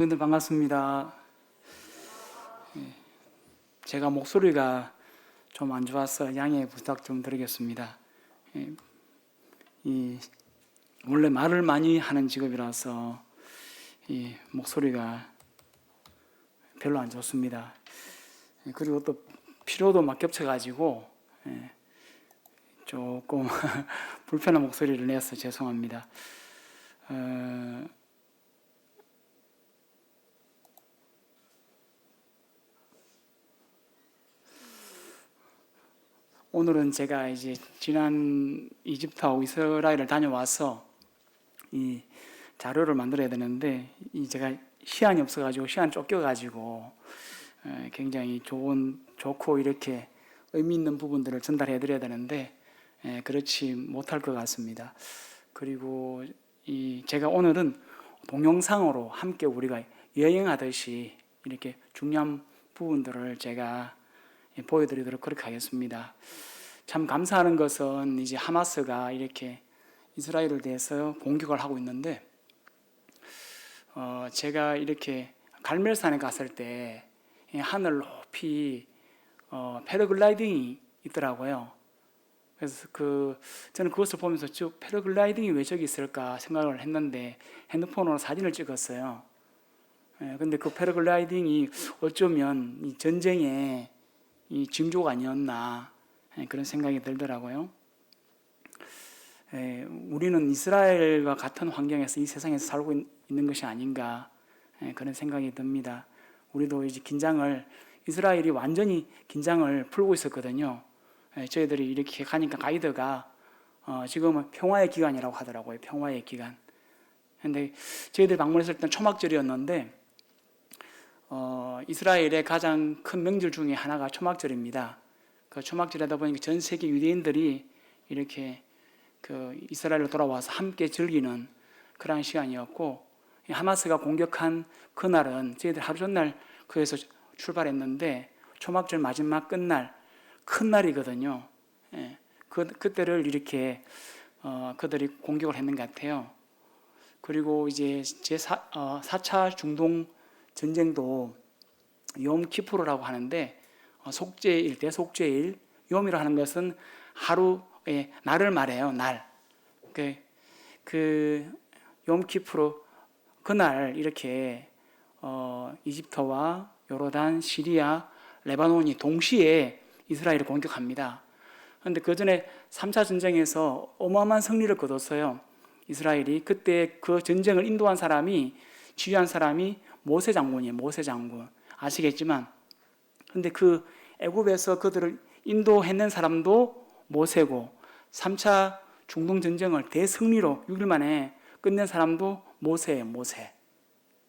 여러분들 반갑습니다. 제가 목소리가 좀 안 좋아서 양해 부탁 좀 드리겠습니다. 원래 말을 많이 하는 직업이라서 이 목소리가 별로 안 좋습니다. 그리고 또 피로도 막 겹쳐가지고 조금 불편한 목소리를 내서 죄송합니다. 오늘은 제가 이제 지난 이집트하고 이스라엘을 다녀와서 이 자료를 만들어야 되는데 제가 시간이 없어가지고 시간 쫓겨가지고 굉장히 좋고 이렇게 의미 있는 부분들을 전달해 드려야 되는데 그렇지 못할 것 같습니다. 그리고 제가 오늘은 동영상으로 함께 우리가 여행하듯이 이렇게 중요한 부분들을 제가 보여드리도록 그렇게 하겠습니다. 참 감사하는 것은 이제 하마스가 이렇게 이스라엘을 대해서 공격을 하고 있는데 제가 이렇게 갈멜산에 갔을 때 하늘 높이 패러글라이딩이 있더라고요. 그래서 저는 그것을 보면서 쭉 패러글라이딩이 왜 저기 있을까 생각을 했는데 핸드폰으로 사진을 찍었어요. 근데 그 패러글라이딩이 어쩌면 이 전쟁의 이 징조가 아니었나 그런 생각이 들더라고요. 우리는 이스라엘과 같은 환경에서 이 세상에서 살고 있는 것이 아닌가 그런 생각이 듭니다. 우리도 이제 이스라엘이 완전히 긴장을 풀고 있었거든요. 저희들이 이렇게 가니까 가이드가 지금은 평화의 기간이라고 하더라고요. 평화의 기간. 근데 저희들이 방문했을 때는 초막절이었는데 이스라엘의 가장 큰 명절 중에 하나가 초막절입니다. 그 초막절이다 보니까 전 세계 유대인들이 이렇게 이스라엘로 돌아와서 함께 즐기는 그러한 시간이었고, 하마스가 공격한 그날은 저희들 하루 전날 거기서 출발했는데 초막절 마지막 끝날 큰 날이거든요. 그때를 이렇게 그들이 공격을 했는 것 같아요. 그리고 이제 4차 중동 전쟁도 욤 키푸르라고 하는데 속죄일, 대속죄일, 욤이라고 하는 것은 하루의 날을 말해요. 날. 욤 키푸르 그날 이렇게 이집트와 요르단, 시리아, 레바논이 동시에 이스라엘을 공격합니다. 그런데 그 전에 3차 전쟁에서 어마어마한 승리를 거뒀어요. 이스라엘이 그때 그 전쟁을 인도한 사람이 지휘한 사람이 모세 장군이에요. 모세 장군. 아시겠지만 근데 그 애굽에서 그들을 인도해낸 사람도 모세고 3차 중동 전쟁을 대승리로 6일 만에 끝낸 사람도 모세예요. 모세.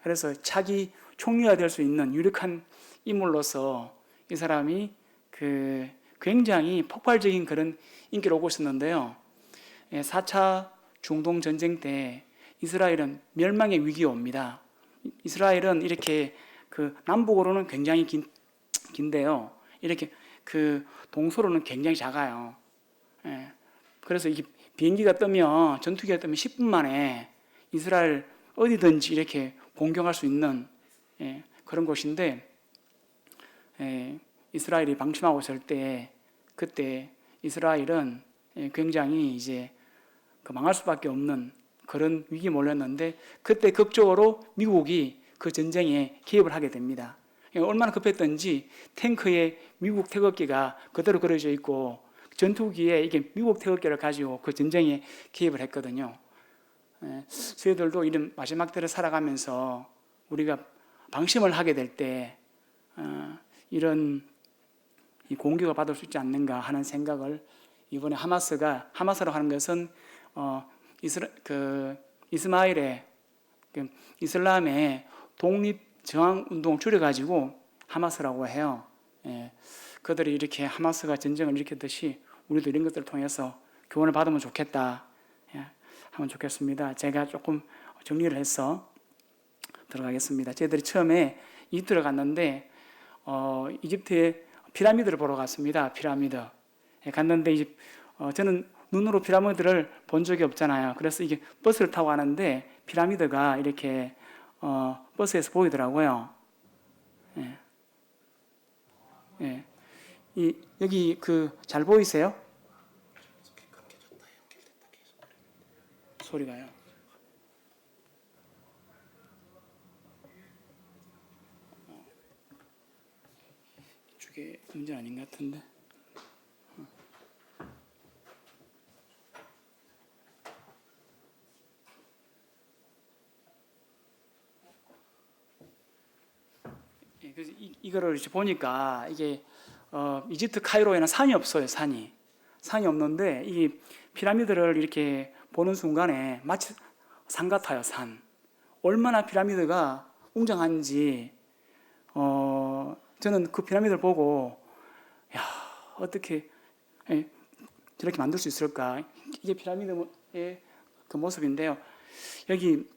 그래서 차기 총리가 될 수 있는 유력한 인물로서 이 사람이 굉장히 폭발적인 그런 인기를 얻고 있었는데요. 4차 중동 전쟁 때 이스라엘은 멸망의 위기에 옵니다. 이스라엘은 이렇게 남북으로는 굉장히 긴데요. 이렇게 동서로는 굉장히 작아요. 그래서 이게 비행기가 뜨면 전투기가 뜨면 10분 만에 이스라엘 어디든지 이렇게 공격할 수 있는 그런 곳인데 이스라엘이 방심하고 있을 때 그때 이스라엘은 굉장히 이제 망할 수밖에 없는 그런 위기에 몰렸는데 그때 극적으로 미국이 그 전쟁에 개입을 하게 됩니다. 얼마나 급했던지 탱크에 미국 태극기가 그대로 그려져 있고 전투기에 이게 미국 태극기를 가지고 그 전쟁에 개입을 했거든요. 저희들도 이런 마지막 때를 살아가면서 우리가 방심을 하게 될 때 이런 공격을 받을 수 있지 않는가 하는 생각을 이번에 하마스라고 하는 것은 이스마일의 이슬람의 독립저항운동을 줄여가지고 하마스라고 해요. 그들이 이렇게 하마스가 전쟁을 일으켰듯이 우리도 이런 것들을 통해서 교훈을 받으면 좋겠다 하면 좋겠습니다. 제가 조금 정리를 해서 들어가겠습니다. 저희들이 처음에 이집트를 갔는데 이집트의 피라미드를 보러 갔습니다. 피라미드 갔는데 저는 눈으로 피라미드를 본 적이 없잖아요. 그래서 이게 버스를 타고 가는데 피라미드가 이렇게 버스에서 보이더라고요. 예. 예. 여기 잘 보이세요? 소리가요. 이쪽에 문제 아닌 것 같은데. 예, 그래서 이거를 이제 보니까 이게 이집트 카이로에는 산이 없어요. 산이 없는데 이 피라미드를 이렇게 보는 순간에 마치 산 같아요. 산. 얼마나 피라미드가 웅장한지 저는 그 피라미드를 보고 야 어떻게 예, 저렇게 만들 수 있을까? 이게 피라미드의 그 모습인데요. 여기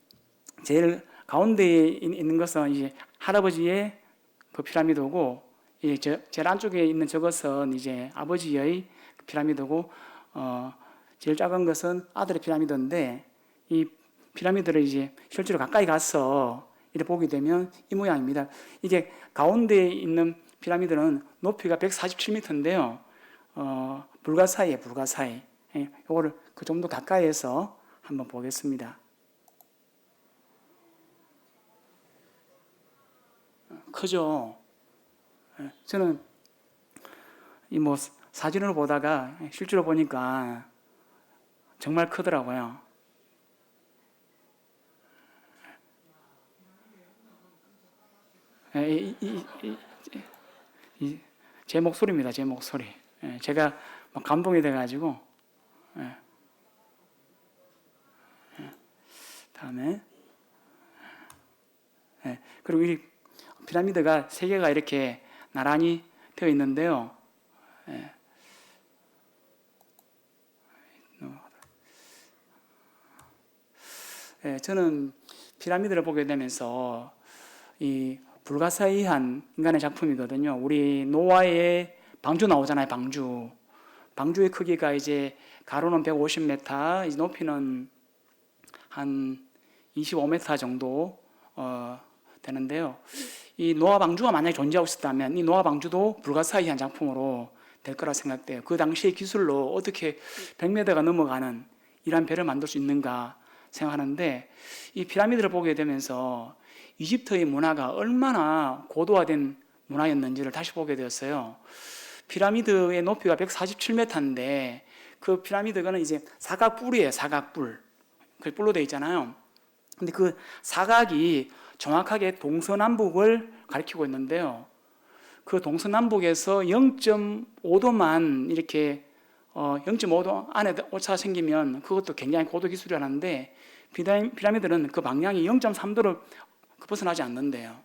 제일 가운데에 있는 것은 이제 할아버지의 그 피라미드고, 제일 안쪽에 있는 저것은 이제 아버지의 피라미드고, 제일 작은 것은 아들의 피라미드인데, 이 피라미드를 이제 실제로 가까이 가서 이렇게 보게 되면 이 모양입니다. 이게 가운데에 있는 피라미드는 높이가 147m인데요. 불가사의에 불가사의. 이거를 그 정도 가까이에서 한번 보겠습니다. 크죠. 저는 이 뭐 사진으로 보다가 실제로 보니까 정말 크더라고요. 제 목소리입니다. 제 목소리. 제가 막 감동이 돼가지고. 다음에 그리고 이 피라미드가 세 개가 이렇게 나란히 되어 있는데요. 저는 피라미드를 보게 되면서 이 불가사의한 인간의 작품이거든요. 우리 노아의 방주 나오잖아요. 방주의 크기가 이제 가로는 150m, 이제 높이는 한 25m 정도 되는데요. 이 노아 방주가 만약에 존재하고 있었다면 이 노아 방주도 불가사의한 작품으로 될 거라 생각돼요. 그 당시의 기술로 어떻게 100m가 넘어가는 이러한 배를 만들 수 있는가 생각하는데, 이 피라미드를 보게 되면서 이집트의 문화가 얼마나 고도화된 문화였는지를 다시 보게 되었어요. 피라미드의 높이가 147m인데 그 피라미드가 이제 사각뿔이에요. 사각뿔. 그 뿔로 되어 있잖아요. 근데 그 사각이 정확하게 동서남북을 가리키고 있는데요. 그 동서남북에서 0.5도만 이렇게 0.5도 안에 오차가 생기면 그것도 굉장히 고도 기술이라는데, 피라미드는 그 방향이 0.3도를 벗어나지 않는데요.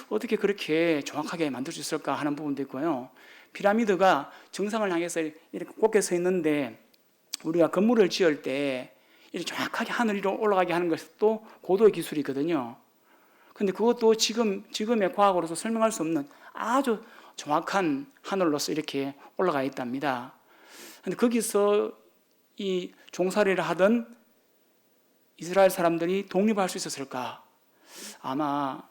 어떻게 그렇게 정확하게 만들 수 있을까 하는 부분도 있고요. 피라미드가 정상을 향해서 이렇게 곧게 서 있는데 우리가 건물을 지을 때 이렇게 정확하게 하늘 위로 올라가게 하는 것도 고도의 기술이거든요. 근데 그것도 지금의 과학으로서 설명할 수 없는 아주 정확한 하늘로서 이렇게 올라가 있답니다. 근데 거기서 이 종살이를 하던 이스라엘 사람들이 독립할 수 있었을까? 아마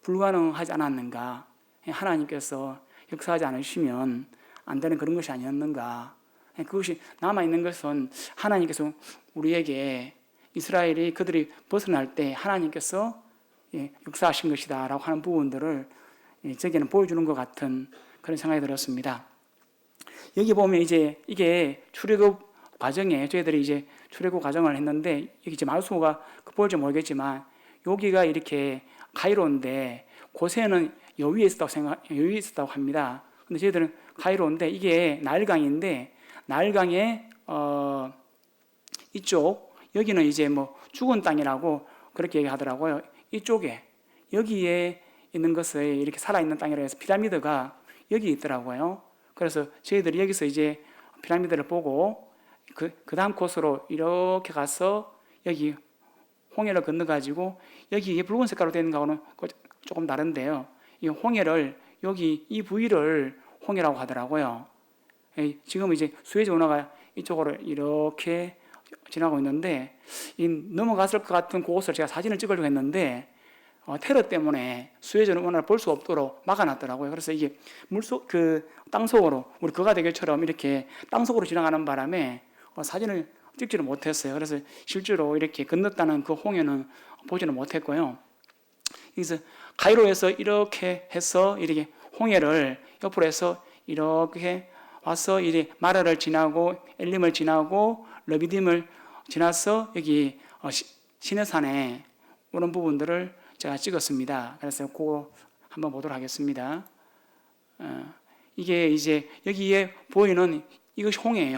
불가능하지 않았는가? 하나님께서 역사하지 않으시면 안 되는 그런 것이 아니었는가? 그것이 남아있는 것은 하나님께서 우리에게 이스라엘이 그들이 벗어날 때 하나님께서 역사하신 것이다 라고 하는 부분들을 저기는 보여주는 것 같은 그런 생각이 들었습니다. 여기 보면 이제 이게 출애굽 과정에 저희들이 이제 출애굽 과정을 했는데, 여기 이제 마우스가 보일지 모르겠지만 여기가 이렇게 카이로인데 고세는 여위에 있었다고 합니다. 근데 저희들은 카이로인데 이게 나일강인데, 나일강의 이쪽 여기는 이제 뭐 죽은 땅이라고 그렇게 얘기하더라고요. 이쪽에 여기에 있는 것을 이렇게 살아있는 땅이라고 해서 피라미드가 여기 있더라고요. 그래서 저희들이 여기서 이제 피라미드를 보고 그 다음 코스로 이렇게 가서 여기 홍해를 건너가지고, 여기 붉은 색깔로 되는 거하고는 조금 다른데요. 이 홍해를 여기 이 부위를 홍해라고 하더라고요. 지금 이제 수에즈 운하가 이쪽으로 이렇게 지나고 있는데, 이 넘어갔을 것 같은 그곳을 제가 사진을 찍으려고 했는데 테러 때문에 수혜전을 오늘 볼 수 없도록 막아놨더라고요. 그래서 이게 물속 그 땅속으로 우리 그가 대교처럼 이렇게 땅속으로 지나가는 바람에 사진을 찍지를 못했어요. 그래서 실제로 이렇게 건넜다는 그 홍해는 보지는 못했고요. 그래서 가이로에서 이렇게 해서 이렇게 홍해를 옆으로 해서 이렇게 와서 이제 마라를 지나고 엘림을 지나고 러비딤을 지나서 여기 시내산에 오는 부분들을 제가 찍었습니다. 그래서 그거 한번 보도록 하겠습니다. 이게 이제 여기에 보이는 이것이 홍해예요.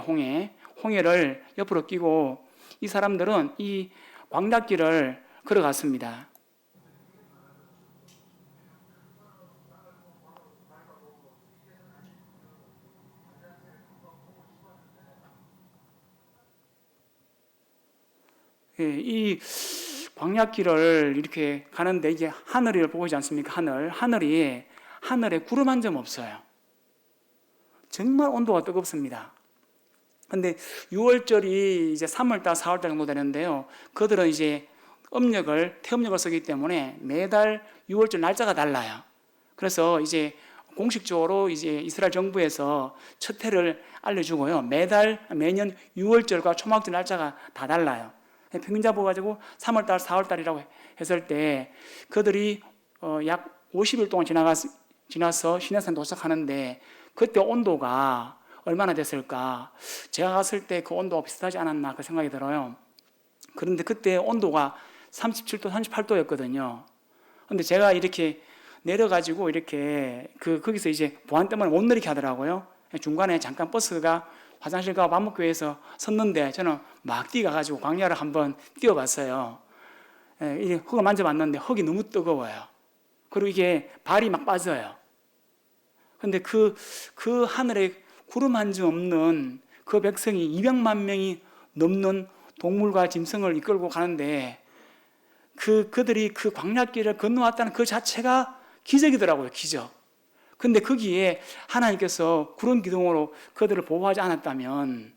홍해를 옆으로 끼고 이 사람들은 이 광야길을 걸어갔습니다. 이 광야길을 이렇게 가는데 이게 하늘을 보이지 않습니까? 하늘에 구름 한 점 없어요. 정말 온도가 뜨겁습니다. 근데 6월절이 이제 3월달, 4월달 정도 되는데요. 그들은 이제 태음력을 쓰기 때문에 매달 6월절 날짜가 달라요. 그래서 이제 공식적으로 이제 이스라엘 정부에서 첫 해를 알려주고요. 매년 6월절과 초막절 날짜가 다 달라요. 평균 잡아가지고 3월달, 4월달이라고 했을 때 그들이 약 50일 동안 지나서 시내산 도착하는데 그때 온도가 얼마나 됐을까? 제가 갔을 때 그 온도가 비슷하지 않았나 그 생각이 들어요. 그런데 그때 온도가 37도, 38도였거든요. 근데 제가 이렇게 내려가지고 이렇게 거기서 이제 보안 때문에 못 내리게 하더라고요. 중간에 잠깐 버스가 화장실 가고 밥 먹기 위해서 섰는데 저는 막 뛰어가가지고 광야를 한번 뛰어봤어요. 이게 흙을 만져봤는데 흙이 너무 뜨거워요. 그리고 이게 발이 막 빠져요. 근데 그 하늘에 구름 한 점 없는 그 백성이 200만 명이 넘는 동물과 짐승을 이끌고 가는데 그들이 그 광야길을 건너왔다는 그 자체가 기적이더라고요. 기적. 근데 거기에 하나님께서 구름 기둥으로 그들을 보호하지 않았다면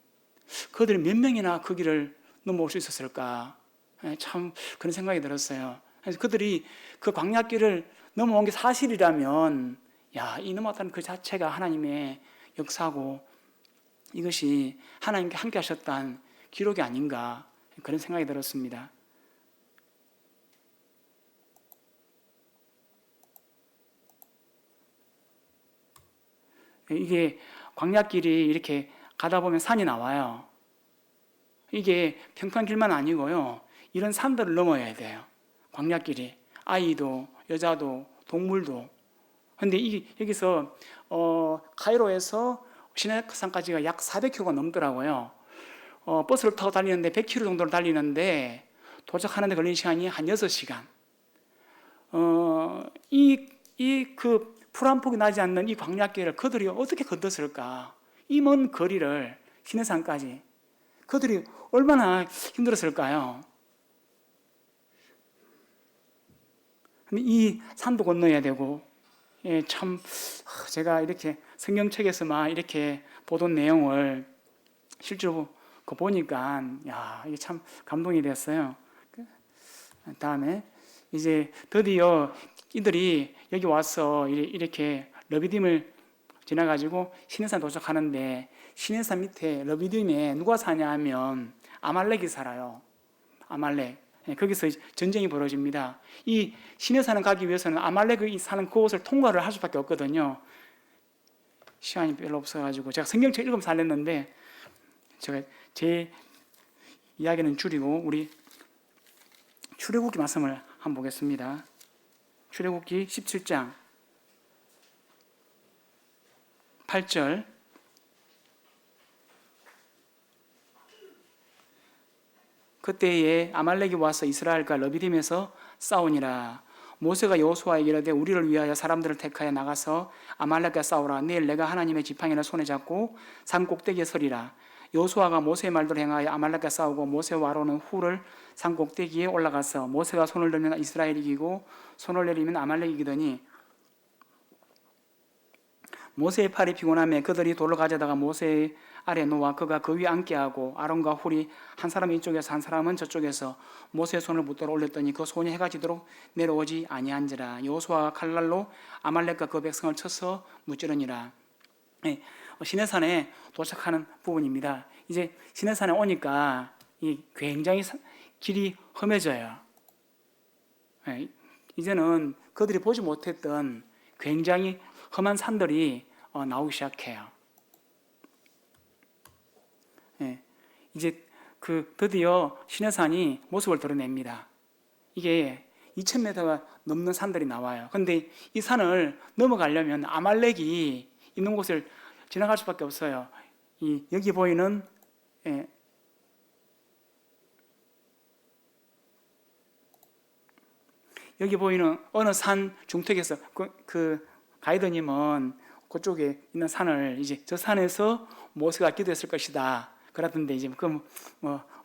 그들이 몇 명이나 그 길을 넘어올 수 있었을까? 참 그런 생각이 들었어요. 그래서 그들이 그 광야길을 넘어온 게 사실이라면 이 넘어왔다는 그 자체가 하나님의 역사고 이것이 하나님께 함께 하셨던 기록이 아닌가 그런 생각이 들었습니다. 이게 광야길이 이렇게 가다 보면 산이 나와요. 이게 평평한 길만 아니고요. 이런 산들을 넘어야 돼요. 광야길이. 아이도, 여자도, 동물도. 근데 여기서 카이로에서 시내산까지가 약 400km가 넘더라고요. 버스를 타고 달리는데 100km 정도를 달리는데 도착하는 데 걸리는 시간이 한 6시간. 그 풀 한 폭이 나지 않는 이 광야길을 그들이 어떻게 건넜을까? 이 먼 거리를 시내산까지. 그들이 얼마나 힘들었을까요? 근데 이 산도 건너야 되고, 참, 제가 이렇게 성경책에서만 이렇게 보던 내용을 실제로 보니까, 이게 참 감동이 되었어요. 다음에, 이제 드디어 이들이 여기 와서 이렇게 러비딤을 지나가지고 시내산 도착하는데 시내산 밑에 러비딤에 누가 사냐 하면 아말렉이 살아요. 아말렉. 거기서 전쟁이 벌어집니다. 이 시내산을 가기 위해서는 아말렉이 사는 그곳을 통과를 할 수밖에 없거든요. 시간이 별로 없어가지고 제가 성경책 읽으면서 살렸는데 제가 제 이야기는 줄이고 우리 출애굽기 말씀을 한번 보겠습니다. 출애굽기 17장 8절 그때에 아말렉이 와서 이스라엘과 러비딤에서 싸우니라. 모세가 여호수아에게 이르되 우리를 위하여 사람들을 택하여 나가서 아말렉과 싸우라. 내일 내가 하나님의 지팡이를 손에 잡고 산 꼭대기에 서리라. 여호수아가 모세의 말대로 행하여 아말렉과 싸우고 모세와 아론은 후를 산 꼭대기에 올라가서 모세가 손을 들면 이스라엘이 이기고 손을 내리면 아말렉이 이기더니 모세의 팔이 피곤하며 그들이 돌을 가져다가 모세 아래 놓아 그가 그 위에 앉게 하고 아론과 훌이 한 사람은 이쪽에서 한 사람은 저쪽에서 모세의 손을 붙들어 올렸더니 그 손이 해가 지도록 내려오지 아니한지라. 여호수아가 칼날로 아말렉과 그 백성을 쳐서 무찌르니라. 네, 시내산에 도착하는 부분입니다. 이제 시내산에 오니까 이 굉장히 길이 험해져요. 네, 이제는 그들이 보지 못했던 굉장히 험한 산들이 나오기 시작해요. 예, 이제 드디어 시내산이 모습을 드러냅니다. 이게 2000m가 넘는 산들이 나와요. 근데 이 산을 넘어가려면 아말렉이 있는 곳을 지나갈 수밖에 없어요. 여기 보이는 여기 보이는 어느 산 중턱에서 그 가이드님은 그쪽에 있는 산을 이제 저 산에서 모세가 기도했을 것이다. 그러던데 이제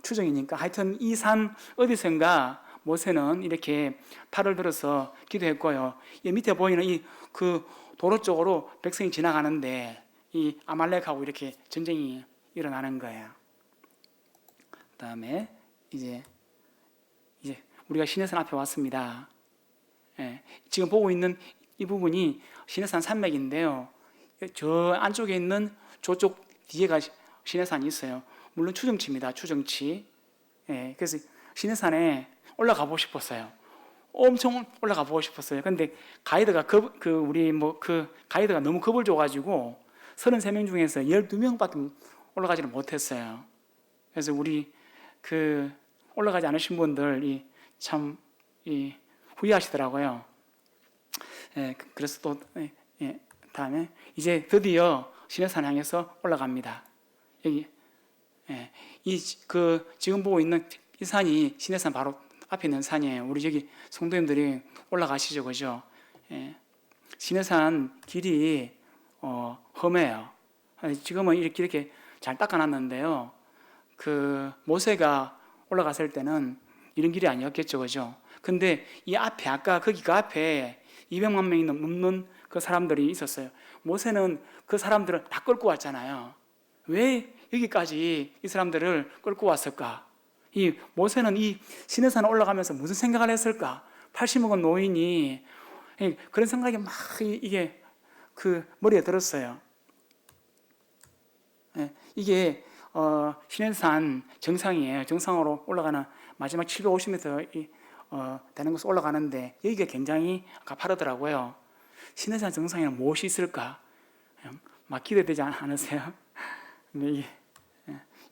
추정이니까 하여튼 이 산 어디선가 모세는 이렇게 팔을 들어서 기도했고요. 이 밑에 보이는 그 도로 쪽으로 백성이 지나가는데 이 아말렉하고 이렇게 전쟁이 일어나는 거예요. 그다음에 이제 우리가 시내산 앞에 왔습니다. 예, 지금 보고 있는 이 부분이 시내산 산맥인데요. 저 안쪽에 있는 저쪽 뒤에가 시내산이 있어요. 물론 추정치입니다. 추정치. 예, 그래서 시내산에 올라가 보고 싶었어요. 엄청 올라가 보고 싶었어요. 근데 가이드가 가이드가 너무 겁을 줘가지고 33명 중에서 12명밖에 올라가지를 못했어요. 그래서 우리 올라가지 않으신 분들 참 후회하시더라고요. 예, 그래서 또 다음에 이제 드디어 시내산 향해서 올라갑니다. 여기 지금 보고 있는 이 산이 시내산 바로 앞에 있는 산이에요. 우리 여기 성도님들이 올라가시죠, 그죠? 예, 시내산 길이 험해요. 지금은 이렇게 잘 닦아놨는데요. 모세가 올라갔을 때는 이런 길이 아니었겠죠, 그죠? 근데 이 앞에 그 앞에 200만 명이 넘는 그 사람들이 있었어요. 모세는 그 사람들을 다 끌고 왔잖아요. 왜 여기까지 이 사람들을 끌고 왔을까? 이 모세는 이 시내산에 올라가면서 무슨 생각을 했을까? 80 먹은 노인이 그런 생각이 막 이게 머리에 들었어요. 이게 시내산 정상이에요. 정상으로 올라가는 마지막 750m 되는 곳에 올라가는데 여기가 굉장히 가파르더라고요. 시내산 정상에는 무엇이 있을까? 막 기대되지 않으세요? 근데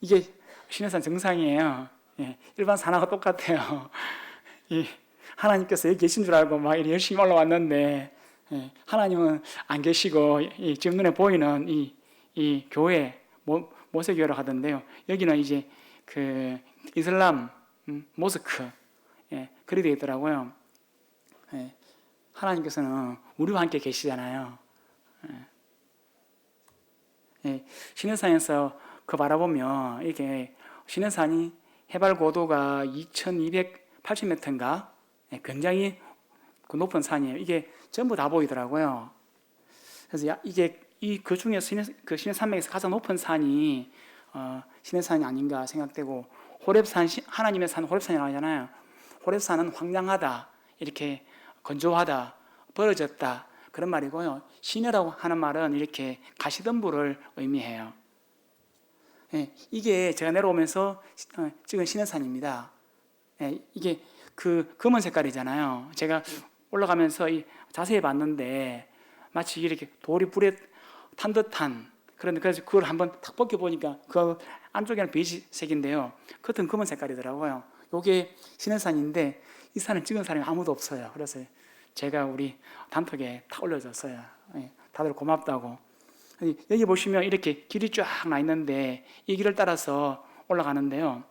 이게 시내산 정상이에요. 일반 산하고 똑같아요. 하나님께서 여기 계신 줄 알고 막 열심히 올라왔는데 하나님은 안 계시고 지금 눈에 보이는 이 교회 모세교회라고 하던데요. 여기는 이제 이슬람 모스크 그리 되어 있더라고요. 하나님께서는 우리와 함께 계시잖아요. 시내산에서 바라보면 이게 시내산이 해발 고도가 2280m인가 굉장히 높은 산이에요. 이게 전부 다 보이더라고요. 그래서 그 중에서 시내산맥에서 가장 높은 산이 시내산이 아닌가 생각되고, 호렙산, 하나님의 산 호렙산이라고 하잖아요. 호렙산은 황량하다, 이렇게 건조하다, 벌어졌다 그런 말이고요. 시내라고 하는 말은 이렇게 가시덤불을 의미해요. 이게 제가 내려오면서 찍은 시내산입니다. 이게 검은 색깔이잖아요. 제가 올라가면서 자세히 봤는데 마치 이렇게 돌이 불에 탄 듯한 그래서 그걸 한번 탁 벗겨보니까 그 안쪽에는 베이지색인데요. 겉은 검은 색깔이더라고요. 이게 시내산인데 이 산을 찍은 사람이 아무도 없어요. 그래서 제가 우리 단톡에 탁 올려줬어요. 다들 고맙다고. 여기 보시면 이렇게 길이 쫙 나 있는데 이 길을 따라서 올라가는데요.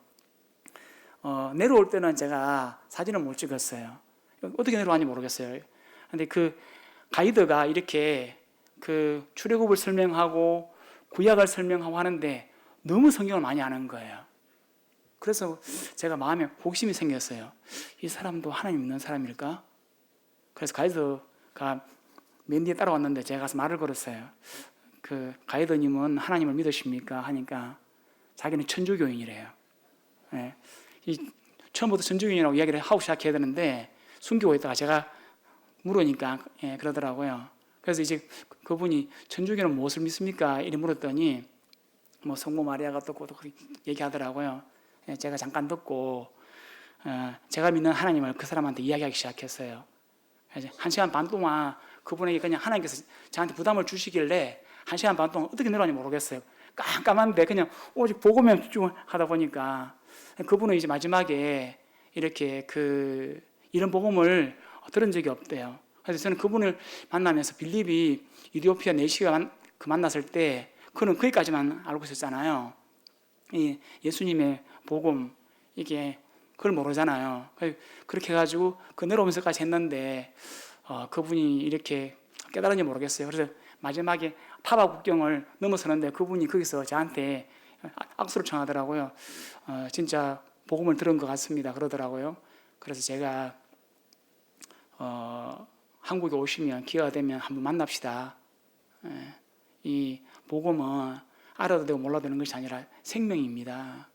내려올 때는 제가 사진을 못 찍었어요. 어떻게 내려왔는지 모르겠어요. 근데 가이드가 이렇게 출애굽을 설명하고 구약을 설명하고 하는데 너무 성경을 많이 아는 거예요. 그래서 제가 마음에 호기심이 생겼어요. 이 사람도 하나님 믿는 사람일까? 그래서 가이드가 맨 뒤에 따라왔는데 제가 가서 말을 걸었어요. 그 가이드님은 하나님을 믿으십니까? 하니까 자기는 천주교인이래요. 예. 처음부터 천주교인이라고 이야기를 하고 시작해야 되는데 숨기고 있다가 제가 물으니까 그러더라고요. 그래서 이제 그분이 천주교는 무엇을 믿습니까? 이렇게 물었더니 뭐 성모 마리아가 또 얘기하더라고요. 제가 잠깐 듣고 제가 믿는 하나님을 그 사람한테 이야기하기 시작했어요. 그래서 1시간 반 동안 그분에게 그냥 하나님께서 저한테 부담을 주시길래 1시간 반 동안 어떻게 내려왔는지 모르겠어요. 깜깜한데 그냥 오직 복음에 집중하다 보니까 그분은 이제 마지막에 이렇게 이런 복음을 들은 적이 없대요. 그래서 저는 그분을 만나면서 빌립이 이디오피아 내시가 만났을 때 그는 거기까지만 알고 있었잖아요. 이 예수님의 복음 이게 그걸 모르잖아요. 그렇게 해가지고 내려오면서까지 했는데 그분이 이렇게 깨달은지 모르겠어요. 그래서 마지막에 타바 국경을 넘어서는데 그분이 거기서 저한테 악수를 청하더라고요. 진짜 복음을 들은 것 같습니다. 그러더라고요. 그래서 제가 한국에 오시면 기회가 되면 한번 만납시다. 이 복음은 알아도 되고 몰라도 되는 것이 아니라 생명입니다.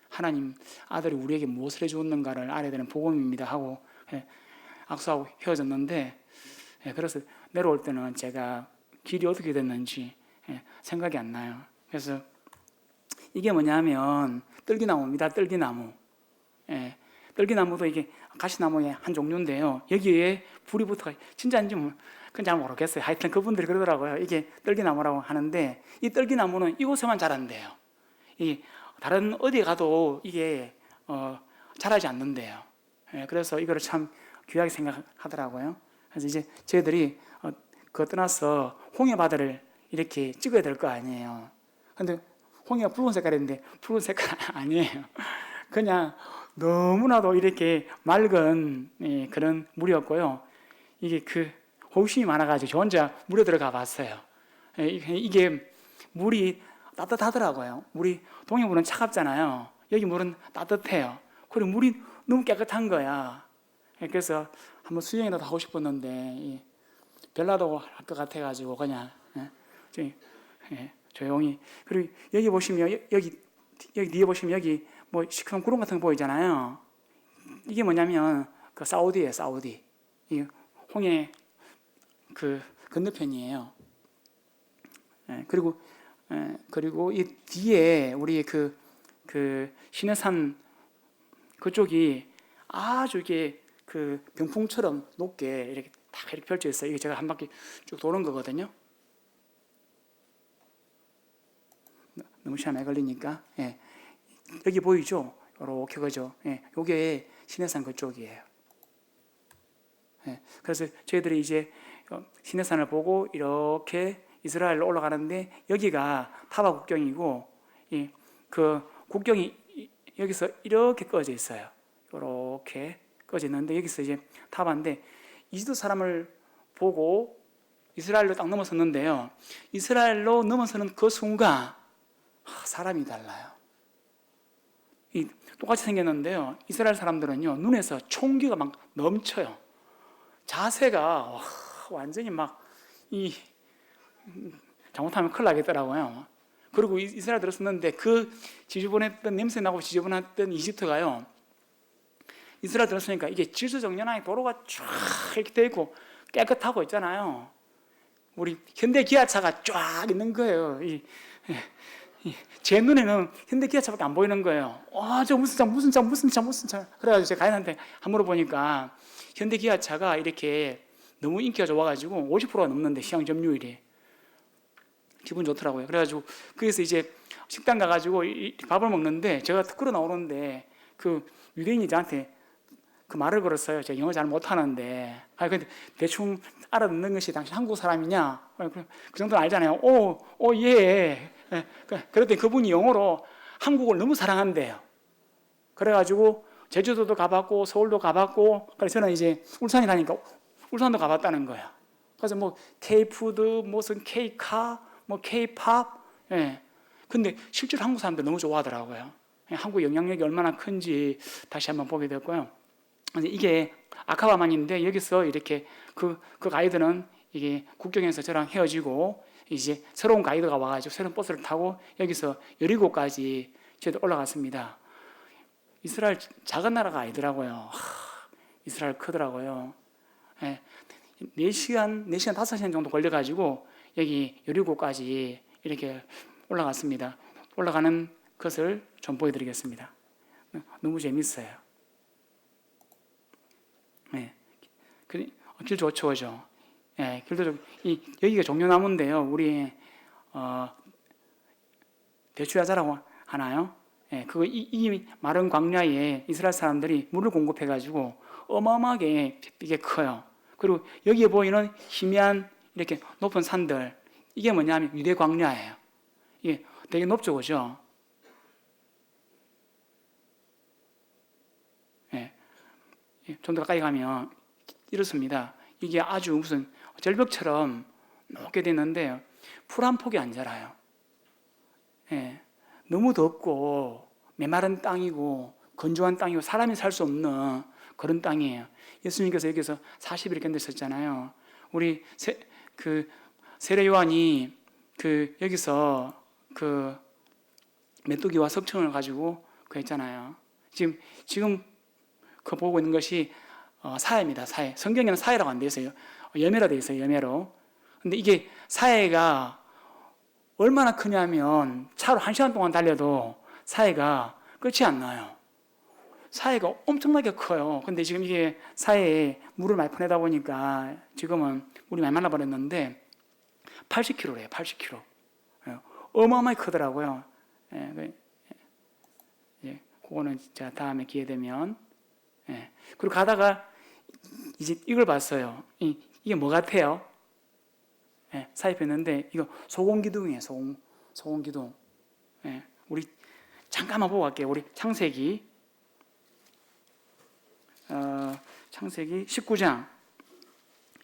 하나님 아들이 우리에게 무엇을 해주었는가를 알아야 되는 복음입니다 하고 악수하고 헤어졌는데 그래서 내려올 때는 제가 길이 어떻게 됐는지 생각이 안 나요. 그래서 이게 뭐냐면 뜰기나무입니다. 뜰기나무. 뜰기나무도 이게 가시나무의 한 종류인데요. 여기에 불이 붙어가 진짜인지 그건 잘 모르겠어요. 하여튼 그분들이 그러더라고요. 이게 뜰기나무라고 하는데 이 뜰기나무는 이곳에만 자란대요. 다른 어디에 가도 이게 자라지 않는데요. 그래서 이거를 참 귀하게 생각하더라고요. 그래서 이제 저희들이 그거 떠나서 홍해바다를 이렇게 찍어야 될 거 아니에요. 근데 홍해가 붉은 색깔인데 붉은 색깔 아니에요. 그냥 너무나도 이렇게 맑은 그런 물이었고요. 이게 호기심이 많아가지고 저 혼자 물에 들어가 봤어요. 이게 물이 따뜻하더라고요. 물이 동해물은 차갑잖아요. 여기 물은 따뜻해요. 그리고 물이 너무 깨끗한 거야. 그래서 한번 수영이라도 하고 싶었는데 별나도 할 것 같아가지고 그냥 조용히. 그리고 여기 보시면 여기 뒤에 보시면 여기 뭐 시커먼 구름 같은 거 보이잖아요. 이게 뭐냐면 사우디예요. 사우디. 이 홍해 건너편이에요. 그리고 이 뒤에 우리 시내산 그쪽이 아주 이게 병풍처럼 높게 이렇게 딱 이렇게 펼쳐 있어요. 이게 제가 한 바퀴 쭉 도는 거거든요. 너무 시간이 걸리니까. 여기 보이죠? 이렇게 그죠? 요게 시내산 그쪽이에요. 그래서 저희들이 이제 시내산을 보고 이렇게 이스라엘로 올라가는데 여기가 타바 국경이고 국경이 여기서 이렇게 꺼져 있어요. 이렇게 꺼져 있는데 여기서 이제 타바인데 이집트 사람을 보고 이스라엘로 딱 넘어섰는데요. 이스라엘로 넘어서는 그 순간 사람이 달라요. 똑같이 생겼는데요. 이스라엘 사람들은요 눈에서 총기가 막 넘쳐요. 자세가 완전히 잘못하면 큰일 나겠더라고요. 그리고 이스라엘 들었었는데 지저분했던 냄새 나고 지저분했던 이집트가요. 이스라엘 들었으니까 이게 질서정연하게 도로가 쫙 이렇게 돼 있고 깨끗하고 있잖아요. 우리 현대 기아차가 쫙 있는 거예요. 제 눈에는 현대 기아차밖에 안 보이는 거예요. 저 무슨 차. 그래가지고 제가 가이드한테 한 물어보니까 현대 기아차가 이렇게 너무 인기가 좋아가지고 50%가 넘는데 시장 점유율이 기분 좋더라고요. 그래가지고 그래서 이제 식당 가가지고 밥을 먹는데 제가 끌어 나오는데 유대인이 저한테 말을 걸었어요. 제가 영어 잘 못하는데 근데 대충 알아듣는 것이 당신 한국 사람이냐? 그 정도는 알잖아요. 예. 그랬더니 그분이 영어로 한국을 너무 사랑한대요. 그래가지고 제주도도 가봤고 서울도 가봤고 그래서 저는 이제 울산이라니까 울산도 가봤다는 거야. 그래서 뭐 K푸드, 무슨 K카, 뭐 K팝. 근데 실제로 한국 사람들 너무 좋아하더라고요. 한국 영향력이 얼마나 큰지 다시 한번 보게 됐고요. 이게 아카바만인데 여기서 이렇게 그 가이드는 이게 국경에서 저랑 헤어지고 이제 새로운 가이드가 와가지고 새로운 버스를 타고 여기서 여리고까지 저희도 올라갔습니다. 이스라엘 작은 나라가 아니더라고요. 이스라엘 크더라고요. 예, 4시간, 5시간 정도 걸려가지고 여기 여리고까지 이렇게 올라갔습니다. 올라가는 것을 좀 보여드리겠습니다. 너무 재밌어요. 예, 길 좋죠, 그죠? 예, 길도 좋고, 여기가 종려나무인데요. 우리, 대추야자라고 하나요? 예, 이 마른 광야에 이스라엘 사람들이 물을 공급해가지고 어마어마하게 이게 커요. 그리고 여기에 보이는 희미한 이렇게 높은 산들, 이게 뭐냐면 유대 광야예요. 이게 되게 높죠, 그죠? 예, 좀 더 가까이 가면 이렇습니다. 이게 아주 무슨 절벽처럼 높게 되는데 풀 한 폭이 안 자라요. 예, 너무 덥고 메마른 땅이고 건조한 땅이고 사람이 살 수 없는 그런 땅이에요. 예수님께서 여기서 40일 견디셨잖아요. 우리 세례 요한이 여기서 메뚜기와 석청을 가지고 했잖아요. 지금 보고 있는 것이 사해입니다. 사해. 성경에는 사해라고 안 되어 있어요. 여매로 되어 있어요. 여매로. 근데 이게 사해가 얼마나 크냐면 차로 1시간 동안 달려도 사해가 끝이 안 나요. 사해가 엄청나게 커요. 근데 지금 이게 사해에 물을 많이 퍼내다 보니까 지금은 물이 많이 말라버렸는데 80kg래요. 80kg. 어마어마하게 크더라고요. 그거는 제가 다음에 기회 되면. 그리고 가다가 이제 이걸 봤어요. 이게 뭐 같아요? 사입했는데 이거 소공기둥이에요. 소공기둥. 우리 잠깐만 보고 갈게요. 우리 창세기 19장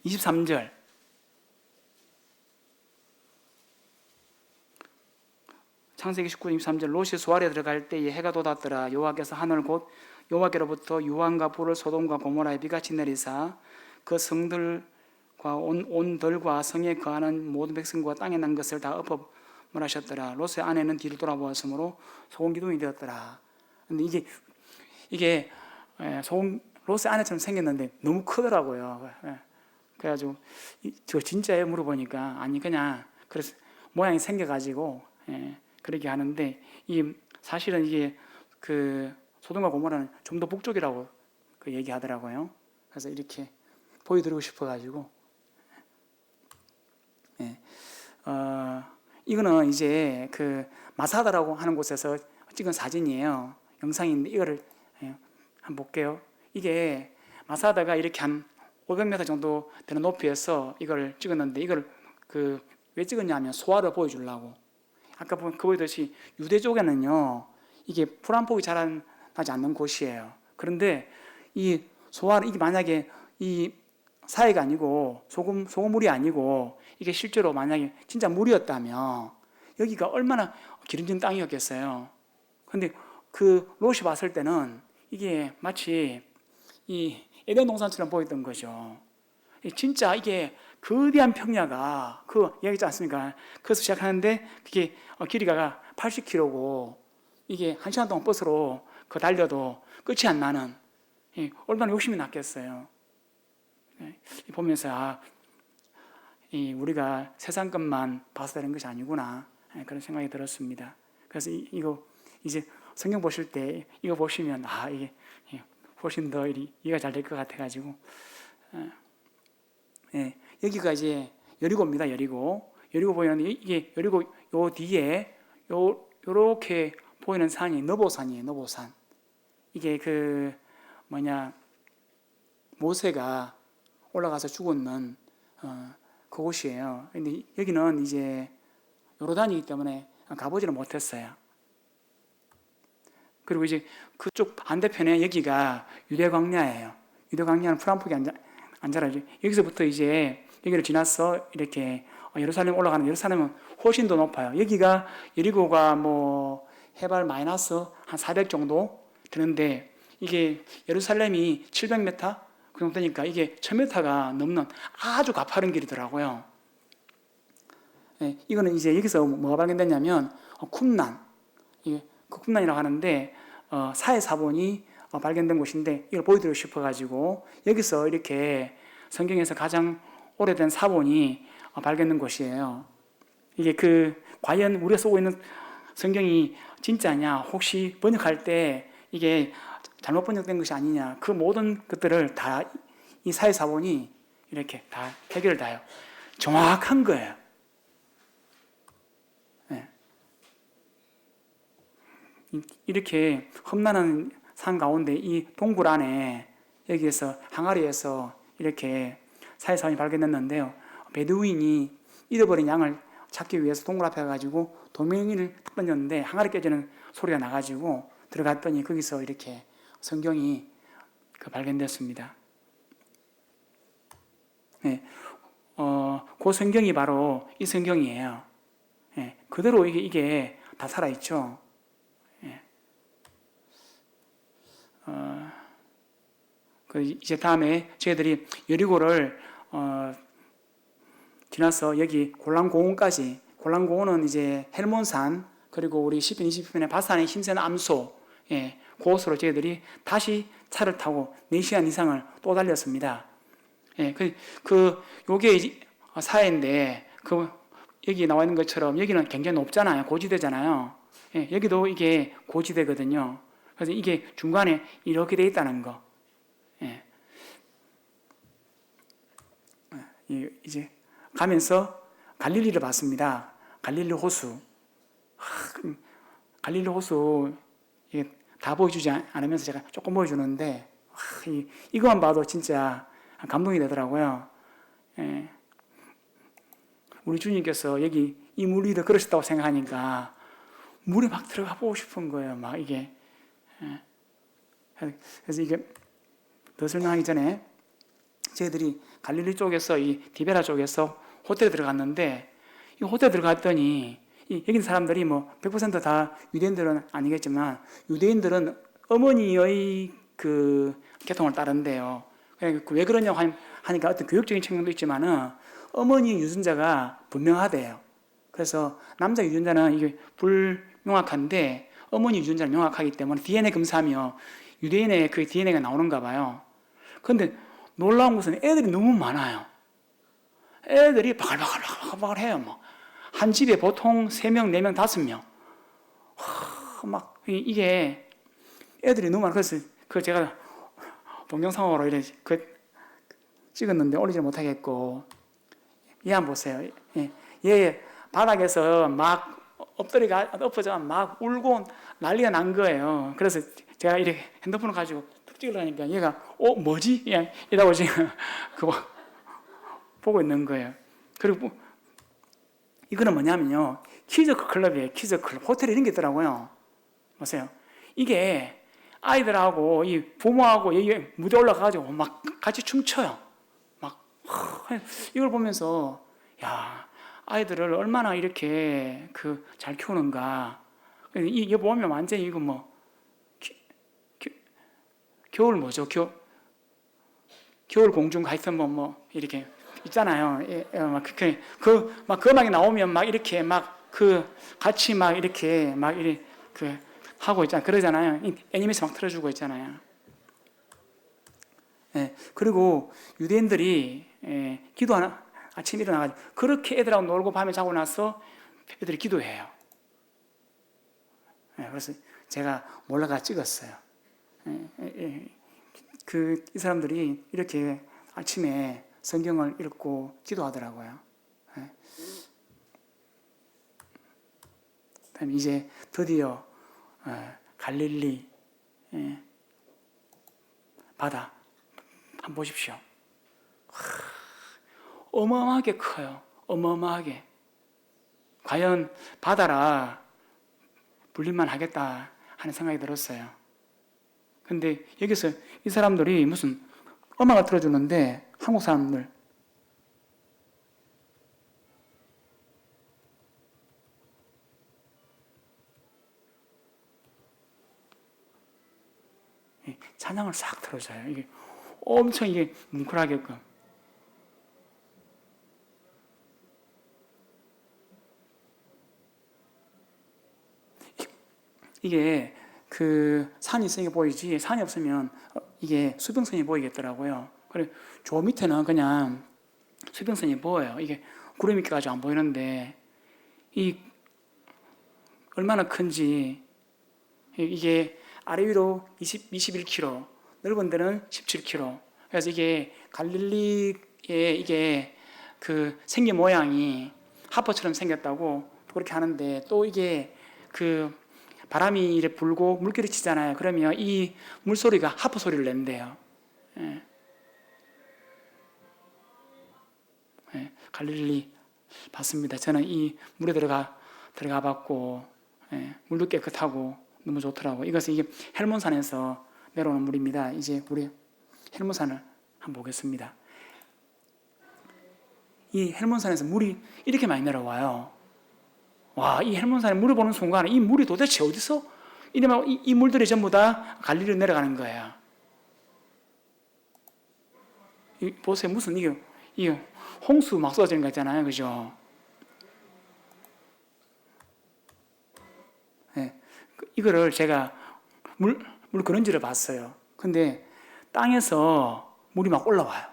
23절. 창세기 19장 23절. 롯이 소알에 들어갈 때에 해가 돋았더라. 여호와께서 하늘 곧 여호와께로부터 유황과 불을 소돔과 고모라에 비같이 내리사 그 성들과 온 들과 성에 거하는 모든 백성과 땅에 난 것을 다 엎어버리셨더라. 롯의 아내는 뒤를 돌아보았으므로 소금기둥이 되었더라. 근데 이게 롯의 아내처럼 생겼는데 너무 크더라고요. 그래가지고 저 진짜예요? 물어보니까 아니 그냥 그래서 모양이 생겨가지고 그렇게 하는데 사실은 이게 소돔과 고모라는 좀 더 북쪽이라고 얘기하더라고요. 그래서 이렇게 보여드리고 싶어가지고 이거는 이제 마사다라고 하는 곳에서 찍은 사진이에요. 영상인데 이거를 한번 볼게요. 이게 마사다가 이렇게 한 500m 정도 되는 높이에서 이걸 찍었는데 이걸 왜 찍었냐면 소알을 보여주려고. 아까 보였듯이 유대 쪽에는요 이게 풀 한 폭이 자라나지 않는 곳이에요. 그런데 이 소알 이게 만약에 이 사해가 아니고 소금물이 아니고 이게 실제로 만약에 진짜 물이었다면 여기가 얼마나 기름진 땅이었겠어요. 근데 롯이 봤을 때는 이게 마치 이 에덴 동산처럼 보였던 거죠. 진짜 이게 거대한 평야가 얘기했지 않습니까? 그래서 시작하는데 그게 길이가 80km고 이게 1시간 동안 버스로 달려도 끝이 안 나는 얼마나 욕심이 났겠어요. 보면서 우리가 세상 것만 봐서 되는 것이 아니구나 그런 생각이 들었습니다. 그래서 이거 이제 성경 보실 때 이거 보시면 이게 훨씬 더 이해가 잘 될 것 같아가지고 여기가 이제 여리고입니다. 여리고 보이는데 이게 여리고 요 뒤에 요렇게 보이는 산이 너보산이에요. 너보산. 이게 모세가 올라가서 죽었는 그곳이에요. 근데 여기는 이제 요르단이기 때문에 가보지는 못했어요. 그리고 이제 그쪽 반대편에 여기가 유대 광야예요. 유대 광야는 풀 한 폭이 안 자라죠. 여기서부터 이제 여기를 지나서 이렇게 예루살렘 올라가는 예루살렘은 훨씬 더 높아요. 여기가 여리고가 해발 마이너스 한 400 정도 되는데 이게 예루살렘이 700m 그 정도 되니까 이게 1000m가 넘는 아주 가파른 길이더라고요. 예, 이거는 이제 여기서 뭐가 발견됐냐면 쿰난, 이게 그 쿰난이라고 하는데 사해 사본이 발견된 곳인데 이걸 보여드리고 싶어가지고 여기서 이렇게 성경에서 가장 오래된 사본이 발견된 곳이에요. 이게 과연 우리가 쓰고 있는 성경이 진짜냐, 혹시 번역할 때 이게 잘못 번역된 것이 아니냐, 그 모든 것들을 다 이 사회 사본이 이렇게 다 해결을 다 해요. 정확한 거예요. 네. 이렇게 험난한 산 가운데 이 동굴 안에 여기에서 항아리에서 이렇게 사회 사본이 발견됐는데요. 베두인이 잃어버린 양을 찾기 위해서 동굴 앞에 가가지고 돌멩이를 던졌는데 항아리 깨지는 소리가 나가지고 들어갔더니 거기서 이렇게 성경이 발견됐습니다. 네. 그 성경이 바로 이 성경이에요. 네. 그대로 이게 다 살아있죠. 네. 이제 다음에 저희들이 여리고를 지나서 여기 골란고원까지, 골란고원은 이제 헬몬산, 그리고 우리 시편 20편의 바산의 힘센 암소, 예, 그곳으로 저희들이 다시 차를 타고 4시간 이상을 또 달렸습니다. 예, 요게 사해인데, 여기 나와 있는 것처럼 여기는 굉장히 높잖아요. 고지대잖아요. 예, 여기도 이게 고지대거든요. 그래서 이게 중간에 이렇게 돼 있다는 거. 예. 이제 가면서 갈릴리를 봤습니다. 갈릴리 호수. 갈릴리 호수 이게 다 보여주지 않으면서 제가 조금 보여주는데 이것만 봐도 진짜 감동이 되더라고요. 예. 우리 주님께서 여기 이 물 위를 걸으셨다고 생각하니까 물에 막 들어가 보고 싶은 거예요. 막 이게. 예. 그래서 이게 더 설명하기 전에 저희들이 갈릴리 쪽에서 이 디베라 쪽에서 호텔에 들어갔는데 이 호텔에 들어갔더니 여기 있는 사람들이 뭐 100%다 유대인들은 아니겠지만 유대인들은 어머니의 계통을 따른대요. 왜 그러냐고 하니까 어떤 교육적인 측면도 있지만은 어머니 유전자가 분명하대요. 그래서 남자 유전자는 이게 불명확한데 어머니 유전자는 명확하기 때문에 DNA 검사하면 유대인의 그 DNA가 나오는가 봐요. 그런데 놀라운 것은 애들이 너무 많아요. 애들이 바글바글 해요. 한 집에 보통 3명, 4명, 5명. 이게 애들이 너무 많아요. 그래서 제가 동영상으로 이렇게 찍었는데 올리지 못하겠고, 얘 한번 보세요. 얘 바닥에서 막 엎어져 막 울고 난리가 난 거예요. 그래서 제가 이렇게 핸드폰을 가지고 툭 찍으려니까 얘가 뭐지? 이라고 지금 그거 보고 있는 거예요. 그리고 이거는 뭐냐면요, 키즈 클럽이에요. 키즈 클럽. 호텔에 이런 게 있더라고요. 보세요. 이게 아이들하고 이 부모하고 여기 무대 올라가가지고 막 같이 춤춰요. 이걸 보면서 야, 아이들을 얼마나 이렇게 잘 키우는가. 이거 보면 완전히 이거 겨울 뭐죠? 겨울 공주인가 하여튼 이렇게 있잖아요. 그 음악이 나오면 막 이렇게 같이 이렇게 하고 있잖아요. 그러잖아요. 애니메이션 막 틀어주고 있잖아요. 예, 그리고 유대인들이 아침에 일어나가지고 그렇게 애들하고 놀고 밤에 자고 나서 애들이 기도해요. 예, 그래서 제가 몰라가 찍었어요. 이 사람들이 이렇게 아침에 성경을 읽고 기도하더라고요. 예. 그다음에 이제 드디어 갈릴리 바다 한번 보십시오. 어마어마하게 커요. 어마어마하게. 과연 바다라 불릴만 하겠다 하는 생각이 들었어요. 근데 여기서 이 사람들이 무슨 음악을 틀어주는데 한국 사람들 찬양을 싹 틀어줘요. 이게 엄청 이게 뭉클하게끔. 이게 그 산이 있으니까 보이지, 산이 없으면 이게 수평선이 보이겠더라고요. 그래, 저 밑에는 그냥 수평선이 보여요. 이게 구름이 껴가지고 안 보이는데, 이 얼마나 큰지, 이게 아래 위로 21km, 넓은 데는 17km. 그래서 이게 갈릴리에 이게 그 생긴 모양이 하퍼처럼 생겼다고 그렇게 하는데, 또 이게 그 바람이 이렇게 불고 물결이 치잖아요. 그러면 이 물소리가 하프 소리를 낸대요. 예. 예. 갈릴리 봤습니다. 저는 이 물에 들어가 봤고, 예. 물도 깨끗하고 너무 좋더라고. 이것은 이게 헬몬산에서 내려오는 물입니다. 이제 우리 헬몬산을 한번 보겠습니다. 이 헬몬산에서 물이 이렇게 많이 내려와요. 와, 이 헬몬산에 물을 보는 순간 이 물이 도대체 어디서 이러면 이 물들이 전부 다 갈릴리로 내려가는 거예요. 보세요. 무슨 이게 홍수 막 쏟아지는 거 있잖아요. 그죠? 네. 이거를 제가 물 그런지를 봤어요. 근데 땅에서 물이 막 올라와요.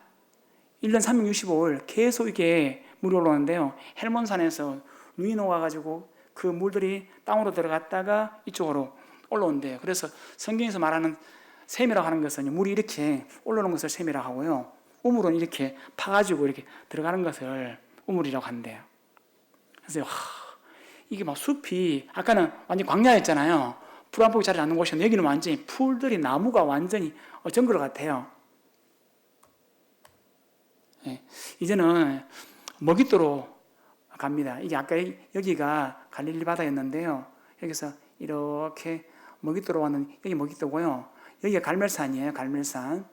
1년 365일 계속 이게 물이 올라오는데요. 헬몬산에서 눈이 녹아가지고 그 물들이 땅으로 들어갔다가 이쪽으로 올라온대요. 그래서 성경에서 말하는 샘이라고 하는 것은 물이 이렇게 올라오는 것을 샘이라고 하고요. 우물은 이렇게 파가지고 이렇게 들어가는 것을 우물이라고 한대요. 그래서 이게 막 숲이, 아까는 완전 광야였잖아요. 풀 한 폭이 자리 않는 곳이었는데 여기는 완전히 풀들이, 나무가 완전히 정글 같아요. 네. 이제는 먹이도로 갑니다. 이게 아까 여기가 갈릴리 바다였는데요. 여기서 이렇게 먹이도로 왔는, 여기 먹이도고요. 여기가 갈멜산이에요. 갈멜산.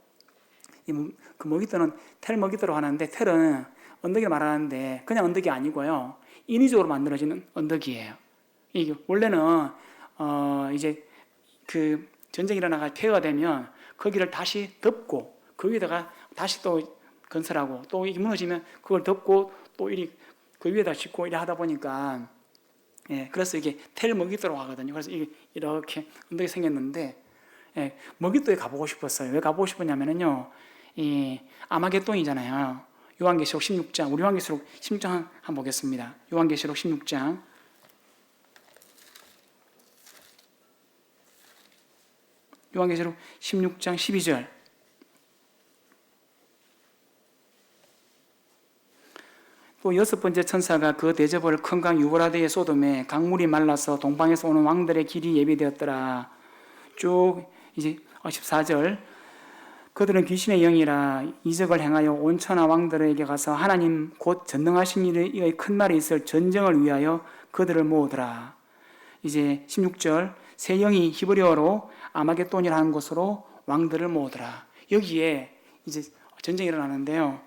그 먹이도는 텔 먹이도로 하는데, 텔은 언덕을 말하는데 그냥 언덕이 아니고요. 인위적으로 만들어지는 언덕이에요. 이게 원래는 이제 그 전쟁이 일어나가 폐허가 되면 거기를 다시 덮고 그 위에다가 다시 또 건설하고, 또 이게 무너지면 그걸 덮고 또 그 위에다 짓고 이래 하다 보니까, 예, 그래서 이게 텔 먹이도로 하거든요. 그래서 이게 이렇게 언덕이 생겼는데, 예, 먹이도에 가보고 싶었어요. 왜 가보고 싶었냐면요, 이 아마겟돈이잖아요. 요한계시록 16장, 우리 요한계시록 16장 한번 보겠습니다. 요한계시록 16장. 요한계시록 16장 12절. 또 여섯 번째 천사가 그 대접을 큰 강 유브라데에 쏟음에 강물이 말라서 동방에서 오는 왕들의 길이 예비되었더라. 쭉 이제 14절. 그들은 귀신의 영이라 이적을 행하여 온 천하 왕들에게 가서 하나님 곧 전능하신 이의 큰 날이 있을 전쟁을 위하여 그들을 모으더라. 이제 16절. 새 영이 히브리어로 아마겟돈이라는 곳으로 왕들을 모으더라. 여기에 이제 전쟁이 일어나는데요.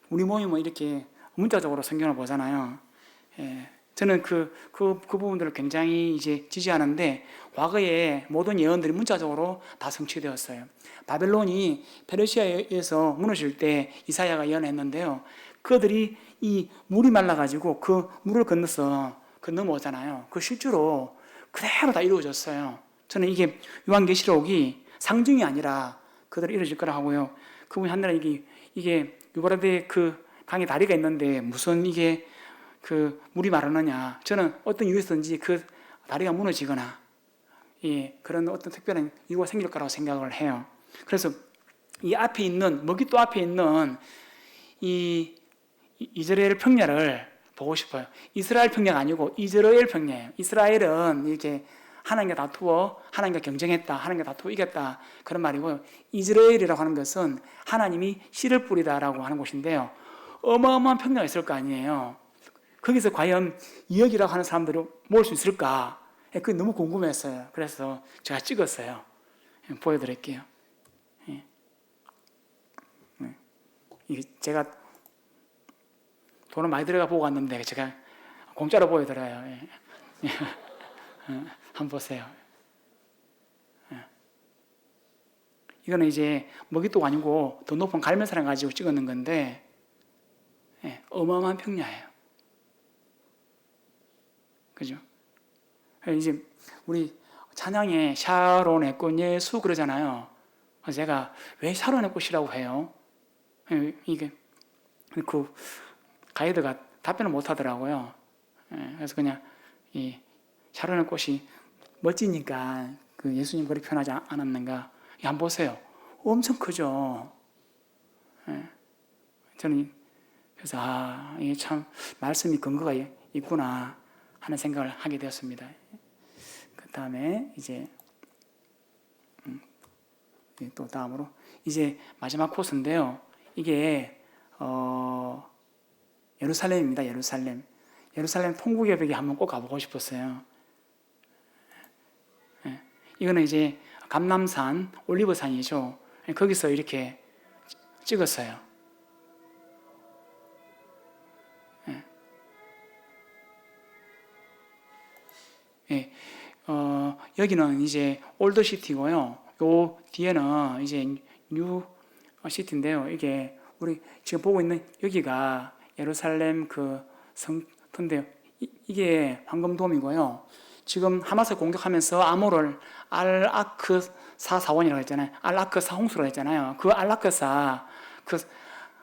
우리 모임은 이렇게 문자적으로 성경을 보잖아요. 예, 저는 그 부분들을 굉장히 이제 지지하는데, 과거에 모든 예언들이 문자적으로 다 성취되었어요. 바벨론이 페르시아에서 무너질 때 이사야가 예언했는데요. 그들이 이 물이 말라가지고 그 물을 건너오잖아요. 그 실제로 그대로 다 이루어졌어요. 저는 이게 요한계시록이 상징이 아니라 그대로 이루어질 거라 하고요. 그분이 한나라 이게 유브라데 그 강에 다리가 있는데 무슨 이게 그 물이 마르느냐. 저는 어떤 이유에서든지 그 다리가 무너지거나, 예, 그런 어떤 특별한 이유가 생길 거라고 생각을 해요. 그래서 이 앞에 있는, 먹이도 앞에 있는 이 이스라엘 평야를 보고 싶어요. 이스라엘 평야가 아니고 이스라엘 평야예요. 이스라엘은 이렇게 하나님과 다투어 하나님과 경쟁했다, 하나님과 다투어 이겼다, 그런 말이고요. 이스라엘이라고 하는 것은 하나님이 씨를 뿌리다라고 하는 곳인데요. 어마어마한 평야가 있을 거 아니에요. 거기서 과연 2억이라고 하는 사람들을 모을 수 있을까? 그게 너무 궁금했어요. 그래서 제가 찍었어요. 보여드릴게요. 이게 제가 돈을 많이 들어가 보고 왔는데 제가 공짜로 보여드려요. 한번 보세요. 이거는 이제 먹이도가 아니고 더 높은 갈매사를 가지고 찍었는 건데, 예, 어마어마한 평야예요. 그죠? 이제 우리 찬양에 샤론의 꽃 예수 그러잖아요. 제가 왜 샤론의 꽃이라고 해요? 이게 그 가이드가 답변을 못 하더라고요. 그래서 그냥 이 샤론의 꽃이 멋지니까 그 예수님 그렇게 표현하지 않았는가? 한번 보세요. 엄청 크죠. 저는 그래서 이게 참 말씀이 근거가 있구나 하는 생각을 하게 되었습니다. 그 다음에 이제 또 다음으로 이제 마지막 코스인데요. 이게 예루살렘입니다. 예루살렘 통곡예배기 한번 꼭 가보고 싶었어요. 이거는 이제 감람산 올리브산이죠. 거기서 이렇게 찍었어요. 여기는 이제 올드시티고요. 요 뒤에는 이제 뉴시티인데요. 이게 우리 지금 보고 있는 여기가 예루살렘 그 성터인데요. 이게 황금돔이고요. 지금 하마스 공격하면서 아모를 알아크사 사원이라고 했잖아요. 알아크사 홍수라고 했잖아요. 그 알아크사 그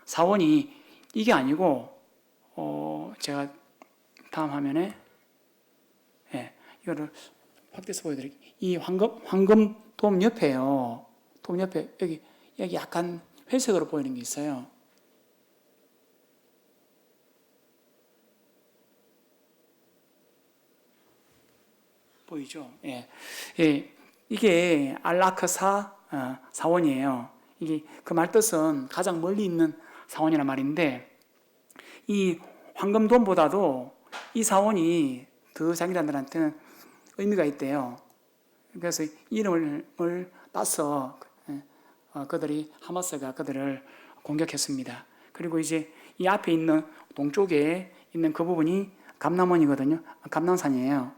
사원이 이게 아니고 제가 다음 화면에 이거를 확대해서 보여드릴게요. 이 황금돔 옆에요. 돔 옆에 여기 약간 회색으로 보이는 게 있어요. 보이죠? 이게 알라크사 사원이에요. 이게 그 말뜻은 가장 멀리 있는 사원이란 말인데, 이 황금돔보다도 이 사원이 더 자기들한테는 의미가 있대요. 그래서 이름을 따서 그들이 하마스가 그들을 공격했습니다. 그리고 이제 이 앞에 있는 동쪽에 있는 그 부분이 감람원이거든요. 감람산이에요.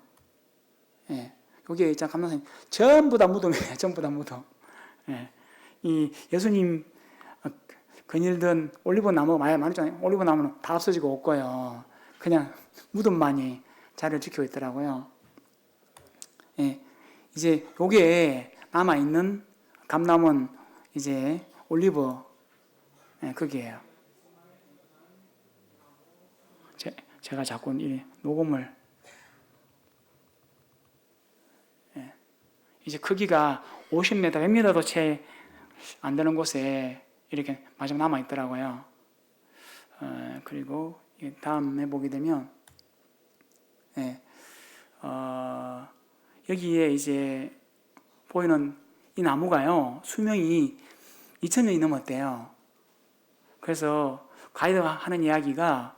여기에 있잖아, 감람산. 전부 다 무덤이에요. 전부 다 무덤. 이 예수님 거닐던 올리브 나무 많았잖아요. 올리브 나무는 다 없어지고 없고요. 그냥 무덤만이 자리를 지키고 있더라고요. 이제 여기에 남아 있는 감람원 이제 올리브 거기에요. 제가 자꾸 이 녹음을 이제 크기가 50m, 100m도 채 안 되는 곳에 이렇게 마지막 남아 있더라고요. 그리고 다음에 보게 되면 여기에 이제 보이는 이 나무가요, 수명이 2000년이 넘었대요. 그래서 가이드가 하는 이야기가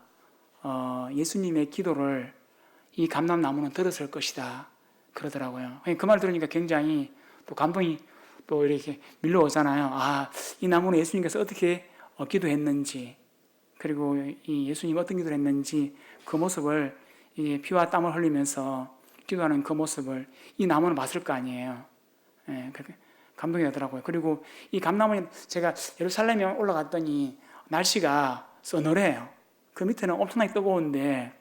예수님의 기도를 이 감람나무는 들었을 것이다 그러더라고요. 그 말 들으니까 굉장히 또 감동이 또 이렇게 밀려오잖아요. 이 나무는 예수님께서 어떻게 기도했는지, 그리고 이 예수님 어떤 기도를 했는지 그 모습을 피와 땀을 흘리면서 기도하는 그 모습을 이 나무는 봤을 거 아니에요. 감동이 되더라고요. 그리고 이 감나무는 제가 예루살렘에 올라갔더니 날씨가 서늘해요. 그 밑에는 엄청나게 뜨거운데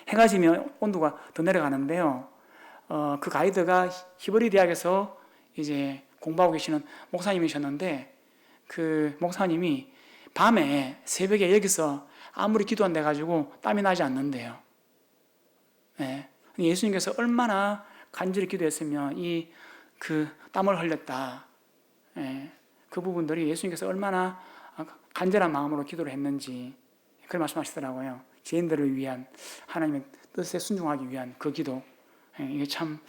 해가 지면 온도가 더 내려가는데요. 그 가이드가 히브리 대학에서 이제 공부하고 계시는 목사님이셨는데, 그 목사님이 밤에 새벽에 여기서 아무리 기도한다 해가지고 땀이 나지 않는데요. 예수님께서 얼마나 간절히 기도했으면 그 땀을 흘렸다. 그 부분들이 예수님께서 얼마나 간절한 마음으로 기도를 했는지 그런 말씀하시더라고요. 죄인들을 위한 하나님의 뜻에 순종하기 위한 그 기도. 이게 참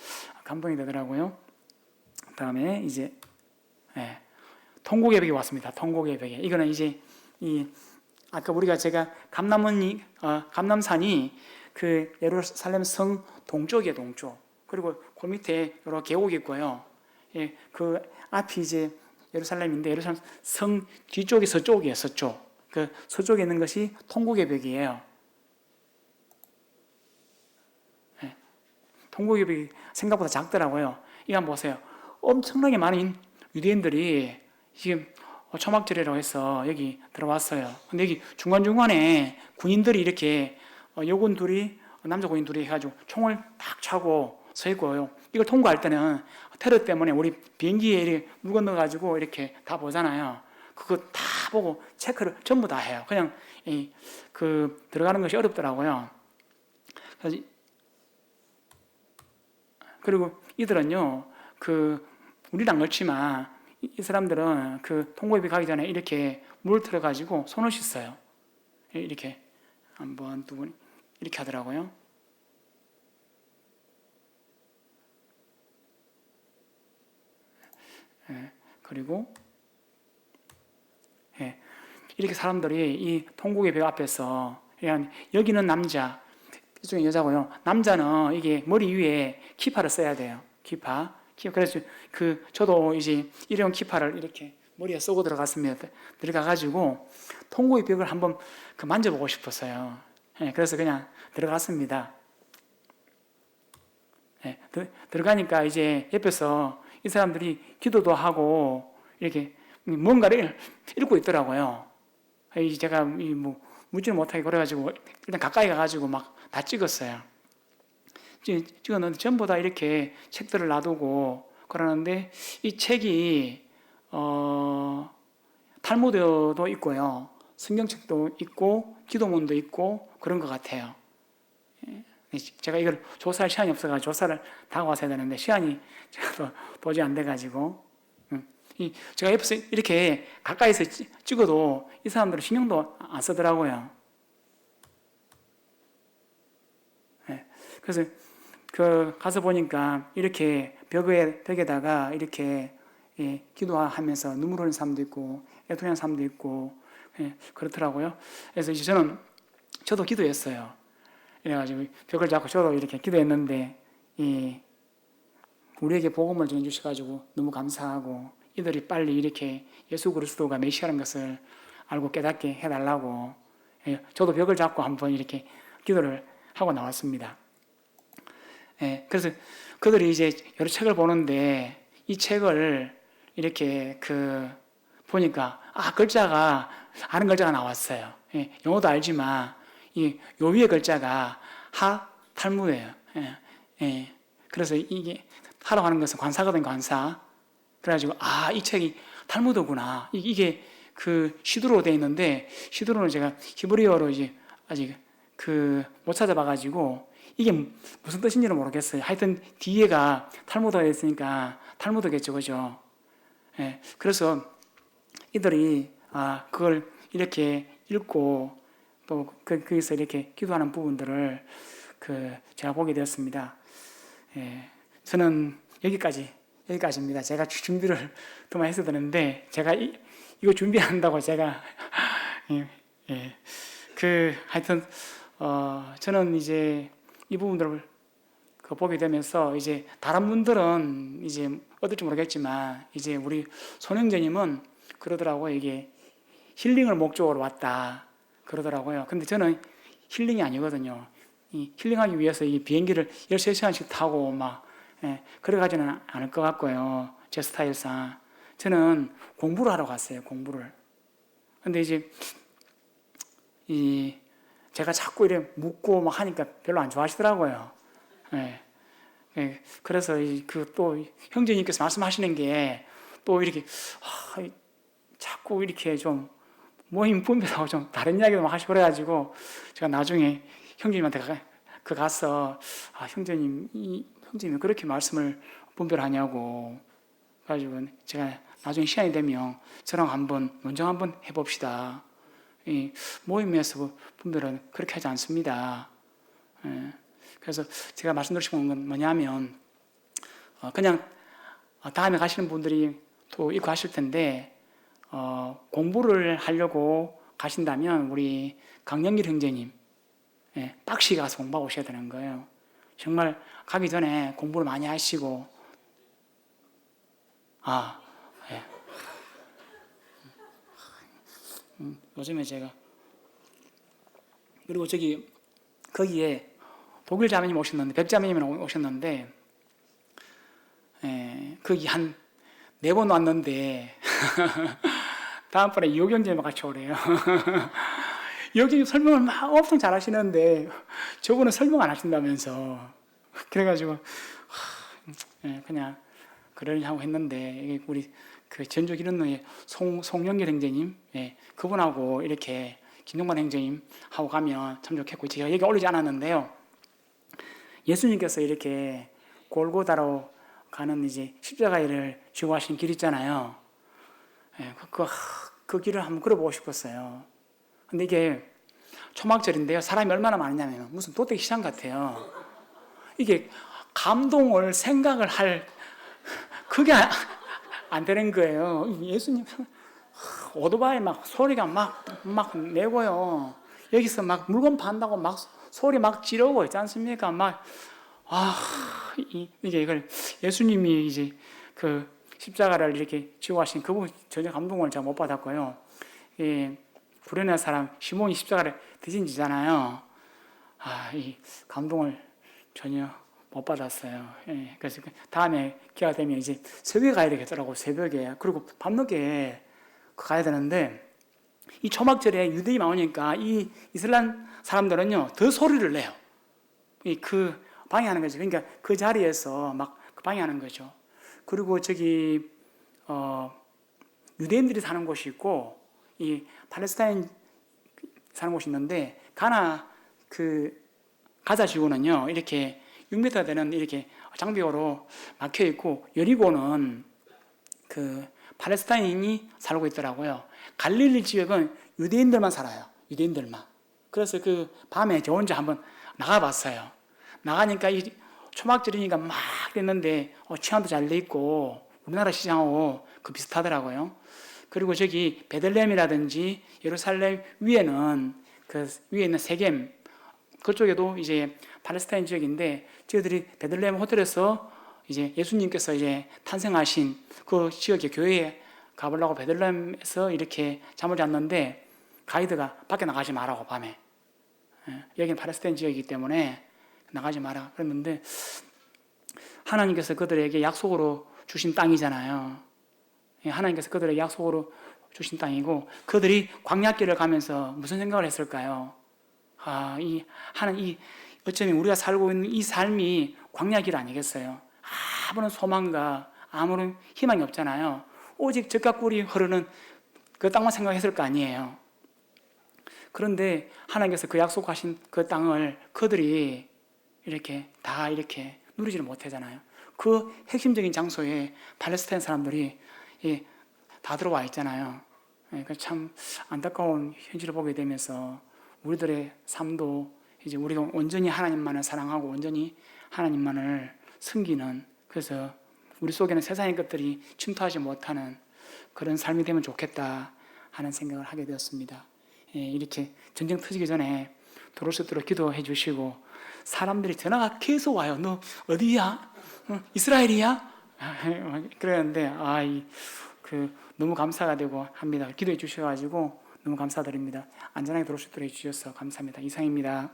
감동이 되더라고요. 다음에 이제 통곡예배기 왔습니다. 통곡예배기. 이거는 이제 아까 제가 감람산이 그 예루살렘 성 동쪽이에요, 동쪽. 그리고 그 밑에 여러 계곡이 있고요. 그 앞이 이제 예루살렘인데 예루살렘 성 뒤쪽이 서쪽이에요, 서쪽. 그 서쪽에 있는 것이 통곡예배기예요. 통곡예배기 생각보다 작더라고요. 이거 한번 보세요. 엄청나게 많은 유대인들이 지금 초막절이라고 해서 여기 들어왔어요. 근데 여기 중간중간에 군인들이 이렇게 여군 둘이 남자 군인 둘이 해가지고 총을 딱 차고 서 있고요. 이걸 통과할 때는 테러 때문에 우리 비행기에 이렇게 물 건너가지고 이렇게 다 보잖아요. 그거 다 보고 체크를 전부 다 해요. 그냥 들어가는 것이 어렵더라고요. 그리고 이들은요, 우리는 안 그렇지만 이 사람들은 통고입에 가기 전에 이렇게 물 틀어가지고 손을 씻어요. 이렇게 한 번, 두 번 이렇게 하더라고요. 그리고 이렇게 사람들이 이 통곡의 배 앞에서 여기는 남자, 이쪽에 여자고요. 남자는 이게 머리 위에 키파를 써야 돼요. 키파. 그래서 저도 이제 일회용 키파를 이렇게 머리에 쓰고 들어갔습니다. 들어가가지고 통곡의 벽을 한번 만져보고 싶었어요. 그래서 그냥 들어갔습니다. 들어가니까 이제 옆에서 이 사람들이 기도도 하고 이렇게 뭔가를 읽고 있더라고요. 제가 묻지는 못하게 그래가지고 일단 가까이 가가지고 막 다 찍었어요. 찍었는데 전부 다 이렇게 책들을 놔두고 그러는데 이 책이 탈무드도 있고요, 성경책도 있고 기도문도 있고 그런 것 같아요. 제가 이걸 조사할 시간이 없어가지고 조사를 다 와서 해야 되는데 시간이 제가 도저히 안 돼가지고 제가 옆에서 이렇게 가까이서 찍어도 이 사람들은 신경도 안 쓰더라고요. 그래서 가서 보니까 이렇게 벽에다가 이렇게 기도하면서 눈물 흘리는 사람도 있고 애통하는 사람도 있고 그렇더라고요. 그래서 이제 저도 기도했어요. 그래가지고 벽을 잡고 저도 이렇게 기도했는데 우리에게 복음을 전해주셔가지고 너무 감사하고 이들이 빨리 이렇게 예수 그리스도가 메시아라는 것을 알고 깨닫게 해달라고 저도 벽을 잡고 한번 이렇게 기도를 하고 나왔습니다. 그래서 그들이 이제 여러 책을 보는데 이 책을 이렇게 보니까 글자가 아는 글자가 나왔어요. 영어도 알지만 요 위에 글자가 탈무드예요. 그래서 이게 하라고 하는 것은 관사거든, 관사. 그래가지고 이 책이 탈무드구나. 이게 시두로 돼 있는데 시두로는 제가 히브리어로 이제 아직 못 찾아봐가지고 이게 무슨 뜻인지는 모르겠어요. 하여튼 뒤에가 탈무드가 있으니까 탈무드겠죠, 그죠? 그래서 이들이 그걸 이렇게 읽고 또 거기서 이렇게 기도하는 부분들을 제가 보게 되었습니다. 저는 여기까지입니다. 제가 준비를 더 많이 했어야 되는데 제가 이거 준비한다고 제가 하여튼 저는 이제 이 부분들을 보게 되면서 이제 다른 분들은 이제 어떨지 모르겠지만 이제 우리 손영재님은 그러더라고요. 이게 힐링을 목적으로 왔다 그러더라고요. 근데 저는 힐링이 아니거든요. 힐링하기 위해서 이 비행기를 13시간씩 타고 그래 가지는 않을 것 같고요. 제 스타일상 저는 공부를 하러 갔어요. 공부를. 근데 이제 제가 자꾸 이렇게 묻고 하니까 별로 안 좋아하시더라고요. 그래서 또 형제님께서 말씀하시는 게 또 이렇게 자꾸 이렇게 좀 모임 분별하고 좀 다른 이야기도 하시고 그래가지고 제가 나중에 형제님한테 가서 형제님이 그렇게 말씀을 분별하냐고 가지고 제가 나중에 시간이 되면 저랑 논쟁 한번 해봅시다. 모임에서 분별은 그렇게 하지 않습니다. 그래서 제가 말씀드리고 싶은 건 뭐냐면 그냥 다음에 가시는 분들이 또 있고 하실 텐데 공부를 하려고 가신다면 우리 강영길 형제님 빡시 가서 공부하고 오셔야 되는 거예요. 정말 가기 전에 공부를 많이 하시고 요즘에 제가 그리고 거기에 독일 자매님 오셨는데 백자매님 오셨는데 거기 한 4번 왔는데 다음번에 이호경제님 같이 오래요. 여기 설명을 막 엄청 잘 하시는데 저분은 설명 안 하신다면서. 그래가지고 그냥 그러려고 했는데 우리 그 전주 기련로의 송영길 행제님, 그분하고 이렇게 김용만 행제님 하고 가면 참 좋겠고, 제가 여기 올리지 않았는데요. 예수님께서 이렇게 골고다로 가는 이제 십자가를 지고 하신 길 있잖아요. 그 길을 한번 걸어보고 싶었어요. 근데 이게 초막절인데요. 사람이 얼마나 많으냐면 무슨 도떼기 시장 같아요. 이게 감동을 생각을 할 그게 안 되는 거예요. 예수님 오토바이 막 소리가 막 내고요. 여기서 막 물건 판다고 막 소리 막 지르고 있지 않습니까? 이게 이걸 예수님이 이제 그 십자가를 이렇게 지고 하신 그분 전혀 감동을 제가 못 받았고요. 구레네 사람 시몬이 십자가를 드신지잖아요. 이 감동을 전혀 못 받았어요. 그래서 다음에 기회가 되면 이제 새벽에 가야 되겠더라고, 새벽에. 그리고 밤늦게 가야 되는데, 이 초막절에 유대인이 많으니까 이 이슬람 사람들은요, 더 소리를 내요. 그 방해하는 거죠. 그러니까 그 자리에서 막 방해하는 거죠. 그리고 저기, 유대인들이 사는 곳이 있고, 이 팔레스타인 사는 곳이 있는데, 가자 지구는요, 이렇게 6m 되는 이렇게 장벽으로 막혀 있고, 여리고는 그 팔레스타인이 살고 있더라고요. 갈릴리 지역은 유대인들만 살아요. 유대인들만. 그래서 그 밤에 저 혼자 한번 나가봤어요. 나가니까 이 초막절이니까 막 됐는데 치안도 잘 돼 있고 우리나라 시장하고 그 비슷하더라고요. 그리고 저기 베들레헴이라든지 예루살렘 위에는 그 위에 있는 세겜 그쪽에도 이제 팔레스타인 지역인데 저희들이 베들레헴 호텔에서 이제 예수님께서 이제 탄생하신 그 지역의 교회에 가보려고 베들레헴에서 이렇게 잠을 잤는데 가이드가 밖에 나가지 말라고 밤에. 여기는 팔레스타인 지역이기 때문에 나가지 마라 그랬는데 하나님께서 그들에게 약속으로 주신 땅이잖아요. 하나님께서 그들에게 약속으로 주신 땅이고 그들이 광야길을 가면서 무슨 생각을 했을까요? 어쩌면 우리가 살고 있는 이 삶이 광야길 아니겠어요? 아무런 소망과 아무런 희망이 없잖아요. 오직 젖과 꿀이 흐르는 그 땅만 생각했을 거 아니에요. 그런데 하나님께서 그 약속하신 그 땅을 그들이 이렇게 다 이렇게 누리지를 못하잖아요. 그 핵심적인 장소에 팔레스타인 사람들이 다 들어와 있잖아요. 참 안타까운 현실을 보게 되면서 우리들의 삶도 이제 우리가 온전히 하나님만을 사랑하고 온전히 하나님만을 섬기는 그래서 우리 속에는 세상의 것들이 침투하지 못하는 그런 삶이 되면 좋겠다 하는 생각을 하게 되었습니다. 이렇게 전쟁 터지기 전에 들어올 수 있도록 기도해 주시고 사람들이 전화가 계속 와요. 너 어디야? 이스라엘이야? 그러는데 너무 감사가 되고 합니다. 기도해 주셔가지고 너무 감사드립니다. 안전하게 들어올 수 있도록 해주셔서 감사합니다. 이상입니다.